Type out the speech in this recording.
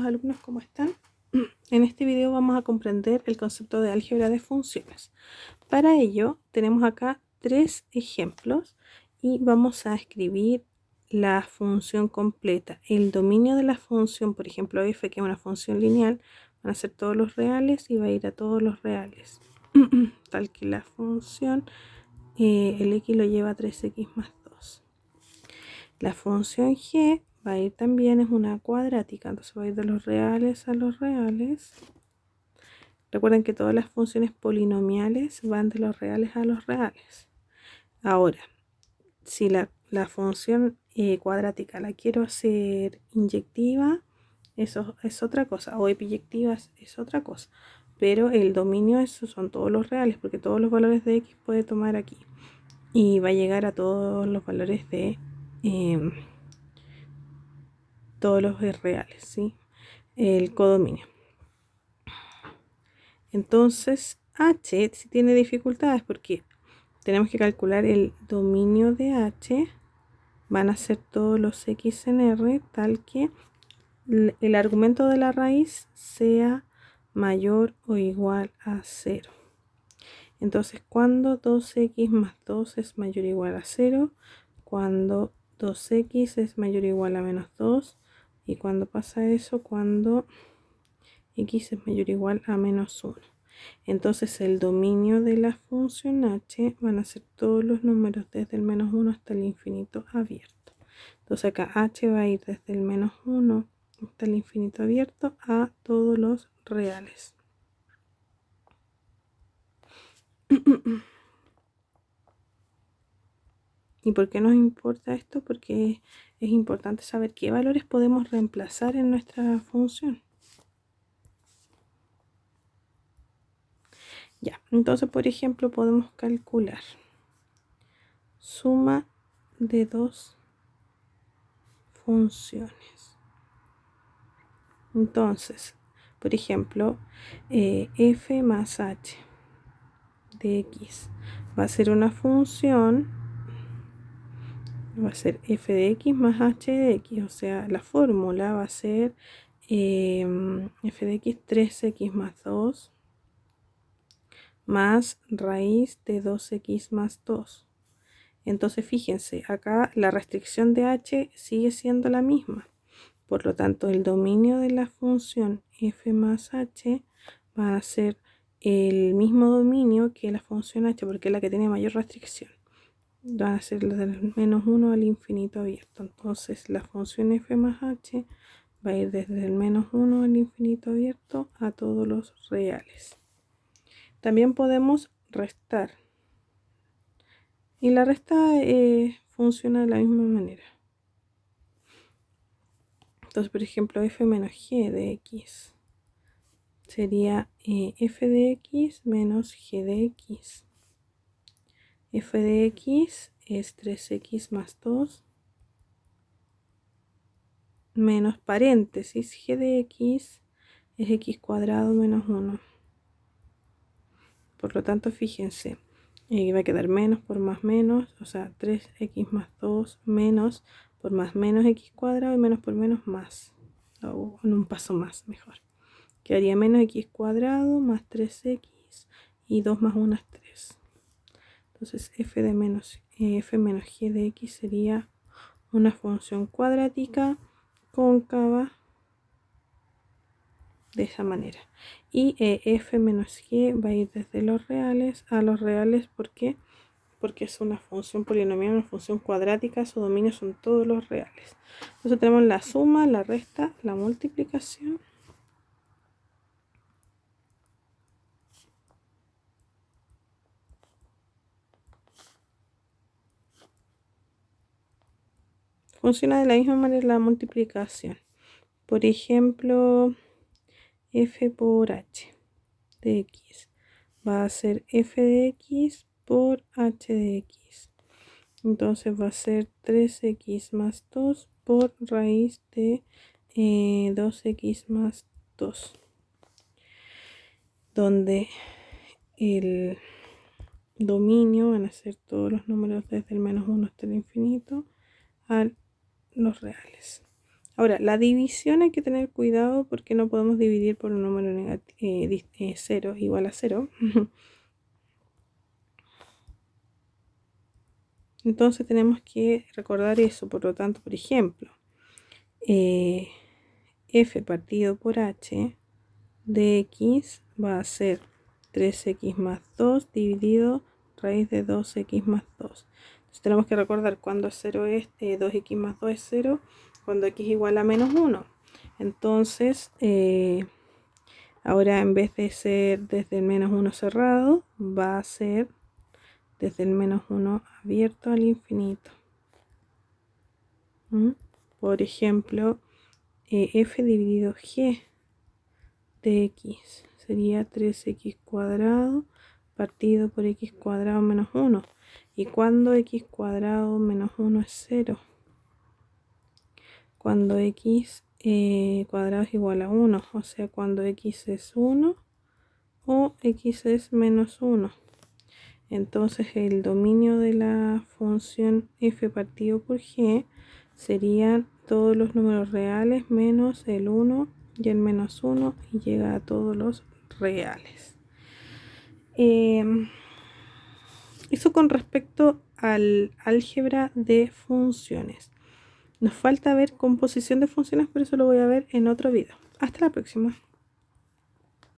alumnos, ¿cómo están? En este video vamos a comprender el concepto de álgebra de funciones. Para ello tenemos acá tres ejemplos y vamos a escribir la función completa. El dominio de la función, por ejemplo f, que es una función lineal, van a ser todos los reales y va a ir a todos los reales. Tal que la función, el x lo lleva a 3x más 2. La función g va a ir también, es una cuadrática, entonces va a ir de los reales a los reales. Recuerden que todas las funciones polinomiales van de los reales a los reales. Ahora, si la función cuadrática la quiero hacer inyectiva, eso es otra cosa, o epiyectiva es otra cosa. Pero el dominio, esos son todos los reales, porque todos los valores de x puede tomar aquí. Y va a llegar a todos los valores de todos los reales, ¿sí? El codominio. Entonces h si tiene dificultades porque tenemos que calcular el dominio de h, van a ser todos los x en r, tal que el argumento de la raíz sea mayor o igual a 0. Entonces, cuando 2x más 2 es mayor o igual a 0, cuando 2x es mayor o igual a menos 2, y cuando pasa eso, cuando x es mayor o igual a menos 1. Entonces el dominio de la función h van a ser todos los números desde el menos 1 hasta el infinito abierto. Entonces acá h va a ir desde el menos 1 hasta el infinito abierto a todos los reales. ¿Y por qué nos importa esto? Porque es importante saber qué valores podemos reemplazar en nuestra función. Ya, entonces por ejemplo podemos calcular suma de dos funciones. Entonces, por ejemplo, f más h de x va a ser una función, va a ser f de x más h de x, o sea, la fórmula va a ser f de x 3x más 2 más raíz de 2x más 2. Entonces fíjense, acá la restricción de h sigue siendo la misma. Por lo tanto, el dominio de la función f más h va a ser el mismo dominio que la función h, porque es la que tiene mayor restricción. Va a ser la del menos 1 al infinito abierto. Entonces, la función f más h va a ir desde el menos 1 al infinito abierto a todos los reales. También podemos restar. Y la resta funciona de la misma manera. Entonces, por ejemplo, f menos g de x sería f de x menos g de x. F de x es 3x más 2 menos paréntesis g de x es x cuadrado menos 1. Por lo tanto, fíjense, va a quedar menos por más menos, o sea, 3x más 2 menos por más menos x cuadrado y menos por menos más, o en un paso más mejor. Quedaría menos x cuadrado más 3x y 2 más 1 es 3. Entonces f menos g de x sería una función cuadrática cóncava de esa manera. Y f menos g va a ir desde los reales a los reales. ¿Por qué? Porque es una función polinomial, una función cuadrática, su dominio son todos los reales. Entonces tenemos la suma, la resta, la multiplicación. Funciona de la misma manera la multiplicación. Por ejemplo, f por h de x va a ser f de x por h de x. Entonces va a ser 3x más 2 por raíz de 2x más 2. Donde el dominio van a ser todos los números desde el menos 1 hasta el infinito a los reales. Ahora, la división hay que tener cuidado porque no podemos dividir por un número cero igual a 0. Entonces tenemos que recordar eso. Por lo tanto, por ejemplo, f partido por h de x va a ser 3x más 2 dividido raíz de 2x más 2. Entonces tenemos que recordar cuando 0 es 2x más 2 es 0, cuando x igual a menos 1. Entonces, ahora en vez de ser desde el menos 1 cerrado, va a ser desde el menos 1 abierto al infinito. Por ejemplo, f dividido g de x sería 3x cuadrado partido por x cuadrado menos 1. ¿Y cuando x cuadrado menos 1 es 0? Cuando x cuadrado es igual a 1, o sea, cuando x es 1 o x es menos 1. Entonces el dominio de la función f partido por g serían todos los números reales menos el 1 y el menos 1 y llega a todos los reales. Eso con respecto al álgebra de funciones. Nos falta ver composición de funciones, pero eso lo voy a ver en otro video. Hasta la próxima.